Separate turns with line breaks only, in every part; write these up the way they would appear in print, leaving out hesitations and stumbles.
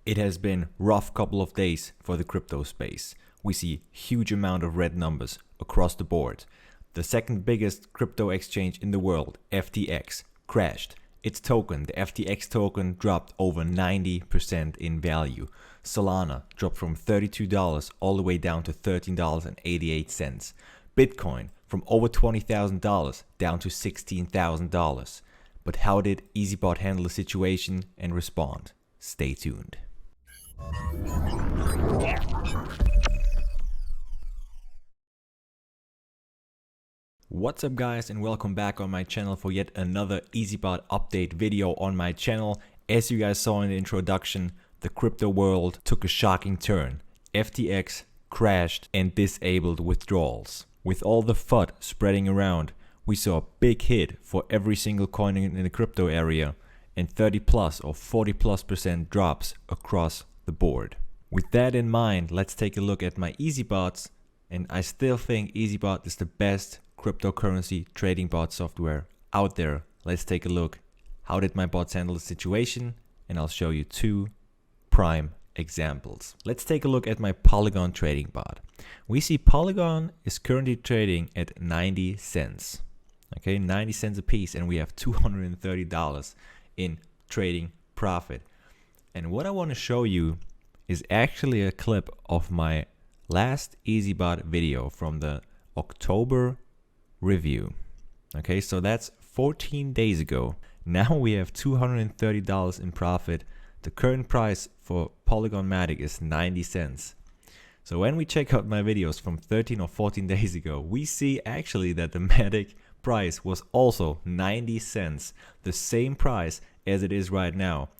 It has been rough couple of days for the crypto space. We see huge amount of red numbers across the board. The second biggest crypto exchange in the world, FTX, crashed. Its token, the FTX token, dropped over 90% in value. Solana dropped from $32 all the way down to $13.88. Bitcoin from over $20,000 down to $16,000. But how did Eazybot handle the situation and respond? Stay tuned. What's up guys, and welcome back on my channel for yet another Eazybot update video on my channel. As you guys saw in the introduction, the crypto world took a shocking turn. FTX crashed and disabled withdrawals. With all the FUD spreading around, we saw a big hit for every single coin in the crypto area and 30 plus or 40+% drops across the board. With that in mind, let's take a look at my Eazybots, and I still think Eazybot is the best cryptocurrency trading bot software out there. Let's take a look. How did my bots handle the situation? And I'll show you two prime examples. Let's take a look at my Polygon trading bot. We see Polygon is currently trading at 90 cents. Okay, 90 cents a piece, and we have $230 in trading profit. And what I want to show you is actually a clip of my last Eazybot video from the October review. Okay, so that's 14 days ago. Now we have $230 in profit. The current price for Polygon Matic is 90 cents. So when we check out my videos from 13 or 14 days ago, we see actually that the Matic price was also 90 cents, the same price as it is right now.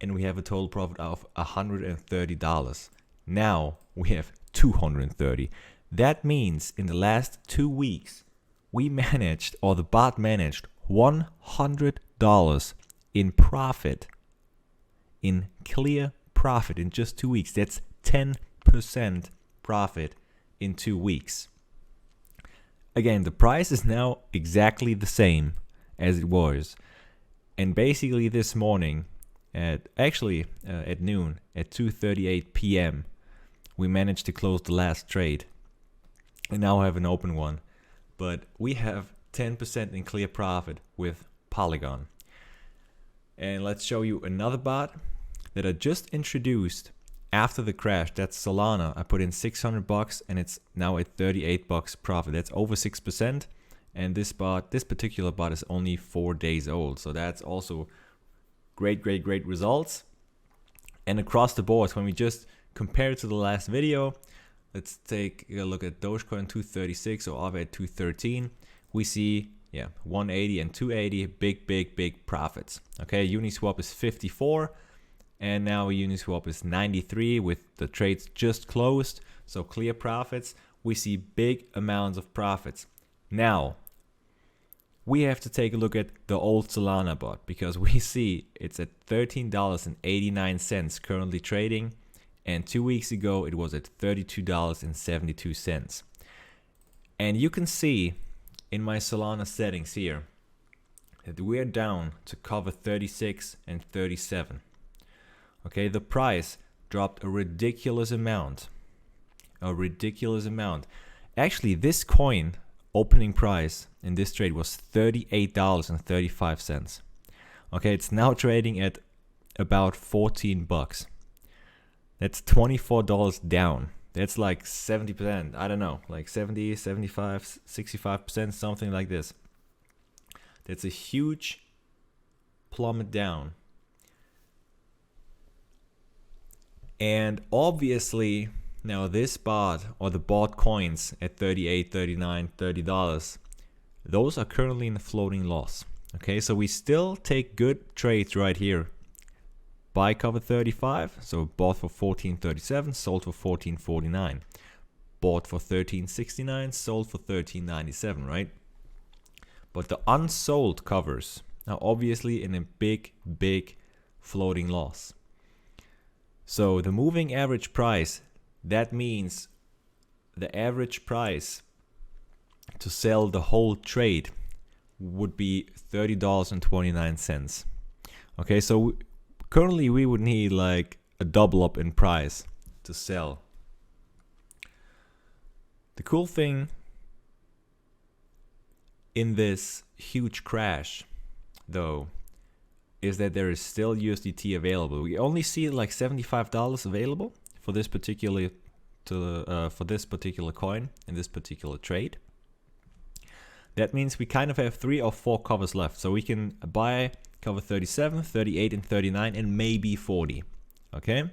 And we have a total profit of $130. Now we have $230. That means in the last 2 weeks, we managed, or the bot managed, $100 in profit, in clear profit in just 2 weeks. That's 10% profit in 2 weeks. Again, the price is now exactly the same as it was. And basically this morning, at noon, at 2:38 p.m., we managed to close the last trade. And now I have an open one. But we have 10% in clear profit with Polygon. And let's show you another bot that I just introduced after the crash. That's Solana. I put in $600 and it's now at $38 profit. That's over 6%. And this particular bot is only 4 days old. So that's also great results. And across the board, when we just compare it to the last video, let's take a look at Dogecoin 236 or Aave at 213. We see 180 and 280, big profits. Okay, Uniswap is 54 and now Uniswap is 93 with the trades just closed. So clear profits. We see big amounts of profits. Now we have to take a look at the old Solana bot, because we see it's at $13.89 currently trading, and 2 weeks ago it was at $32.72. And you can see in my Solana settings here that we are down to cover 36 and 37. Okay, the price dropped a ridiculous amount. Actually, this coin opening price in this trade was $38.35. Okay, it's now trading at about 14 bucks. That's $24 down. That's like 70%. I don't know, like 70, 75, 65%, something like this. That's a huge plummet down. And obviously, now this bot, or the bought coins at $38, $39, $30, those are currently in a floating loss. Okay, so we still take good trades right here. Buy cover 35, so bought for $14.37, sold for $14.49. Bought for $13.69, sold for $13.97, right? But the unsold covers are obviously in a big floating loss. So the moving average price, that means the average price to sell the whole trade would be $30.29. Okay, so currently we would need like a double up in price to sell. The cool thing in this huge crash, though, is that there is still USDT available. We only see like $75 available for this particular coin in this particular trade. That means we kind of have 3 or 4 covers left. So we can buy cover 37, 38, and 39, and maybe 40. Okay.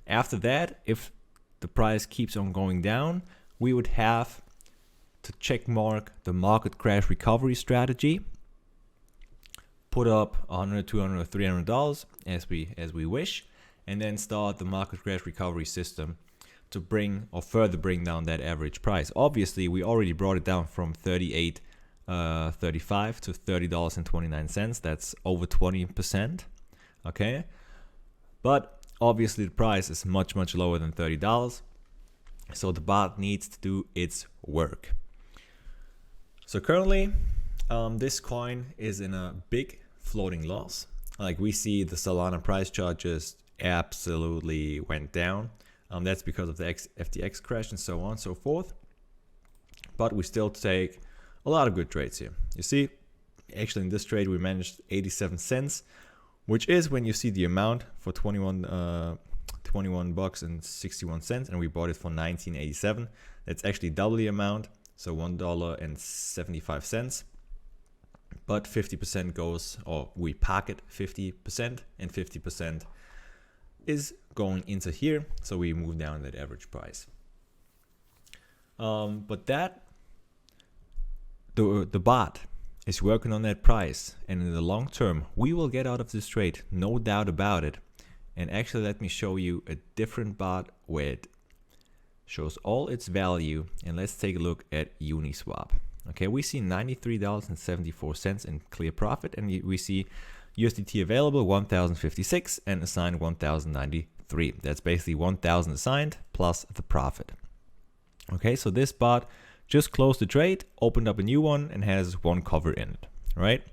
After that, if the price keeps on going down, we would have to check mark the market crash recovery strategy, put up $100, $200, or $300 as we wish, and then start the market crash recovery system to bring or further bring down that average price. Obviously, we already brought it down from 38.35 to $30.29. That's over 20%. Okay, but obviously the price is much lower than $30. So the bot needs to do its work. So currently, this coin is in a big floating loss. Like we see the Solana price chart just absolutely went down. That's because of the FTX crash and so on and so forth. But we still take a lot of good trades here. You see, actually in this trade we managed 87 cents, which is when you see the amount for 21 bucks and 61 cents, and we bought it for 19.87. That's actually double the amount, so $1.75. But 50% goes, or we pocket 50%, and 50% is going into here, so we move down that average price. But that the bot is working on that price, and in the long term we will get out of this trade, no doubt about it. And actually, let me show you a different bot where it shows all its value, and let's take a look at Uniswap. Okay, we see $93.74 in clear profit, and we see USDT available 1,056 and assigned 1,093. That's basically 1,000 assigned plus the profit. Okay, so this bot just closed the trade, opened up a new one, and has 1 cover in it, right?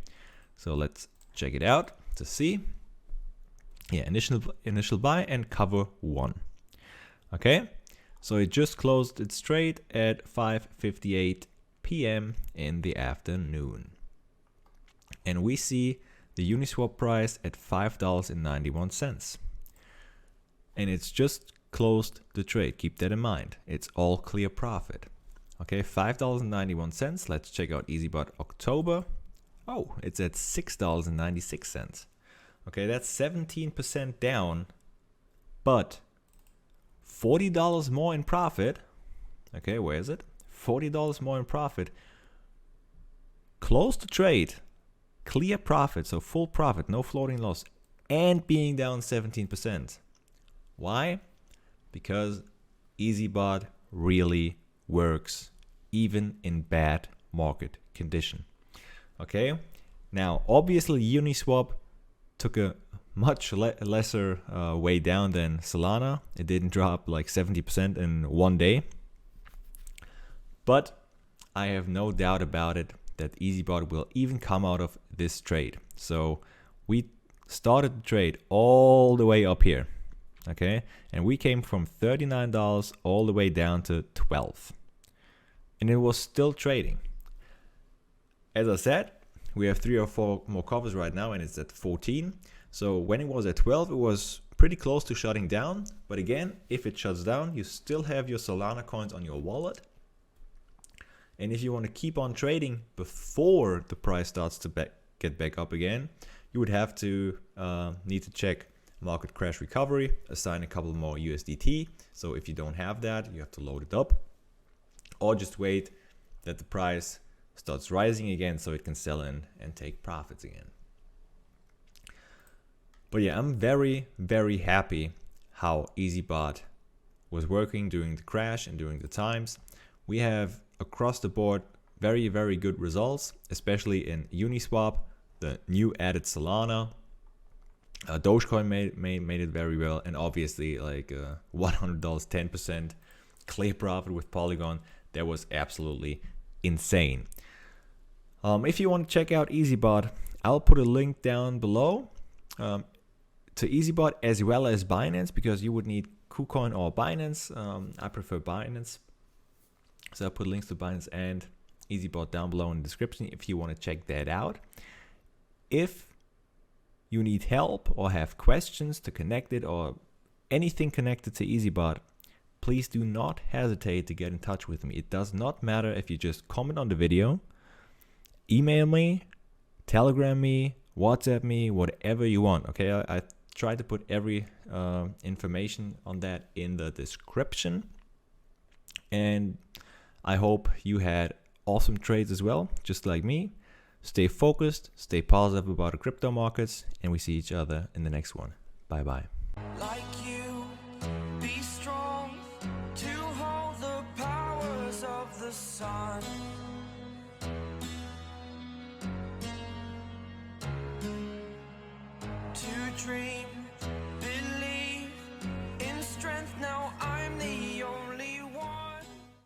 So let's check it out to see. Yeah, initial buy and cover 1. Okay, so it just closed its trade at 5:58 p.m. in the afternoon, and we see the Uniswap price at $5.91, and it's just closed the trade. Keep that in mind. It's all clear profit. Okay, $5.91. Let's check out Eazybot October. Oh, it's at $6.96. Okay, that's 17% down, but $40 more in profit. Okay, where is it? $40 more in profit. Close the trade, clear profit, so full profit, no floating loss, and being down 17%. Why? Because Eazybot really works even in bad market condition. Okay, now obviously Uniswap took a much lesser way down than Solana. It didn't drop like 70% in one day. But I have no doubt about it that Eazybot will even come out of this trade. So we started the trade all the way up here. Okay, and we came from $39 all the way down to $12. And it was still trading. As I said, we have 3 or 4 more covers right now, and it's at 14. So when it was at 12, it was pretty close to shutting down. But again, if it shuts down, you still have your Solana coins on your wallet. And if you want to keep on trading before the price starts to get back up again, you would have to need to check market crash recovery, assign a couple more USDT. So if you don't have that, you have to load it up, or just wait that the price starts rising again so it can sell in and take profits again. But yeah, I'm very, very happy how Eazybot was working during the crash and during the times. We have across the board very, very good results, especially in Uniswap, the new added Solana. Dogecoin made it very well, and obviously like $100, 10% clear profit with Polygon. That was absolutely insane. If you want to check out Eazybot, I'll put a link down below. to Eazybot as well as Binance, because you would need KuCoin or Binance. I prefer Binance, so I'll put links to Binance and Eazybot down below in the description if you want to check that out. If you need help or have questions to connect it or anything connected to Eazybot, please do not hesitate to get in touch with me. It does not matter if you just comment on the video, email me, Telegram me, WhatsApp me, whatever you want. Okay, I try to put every information on that in the description. And I hope you had awesome trades as well, just like me. Stay focused, stay positive about the crypto markets, and we see each other in the next one. Bye bye.
Like you, be strong to hold the powers of the sun.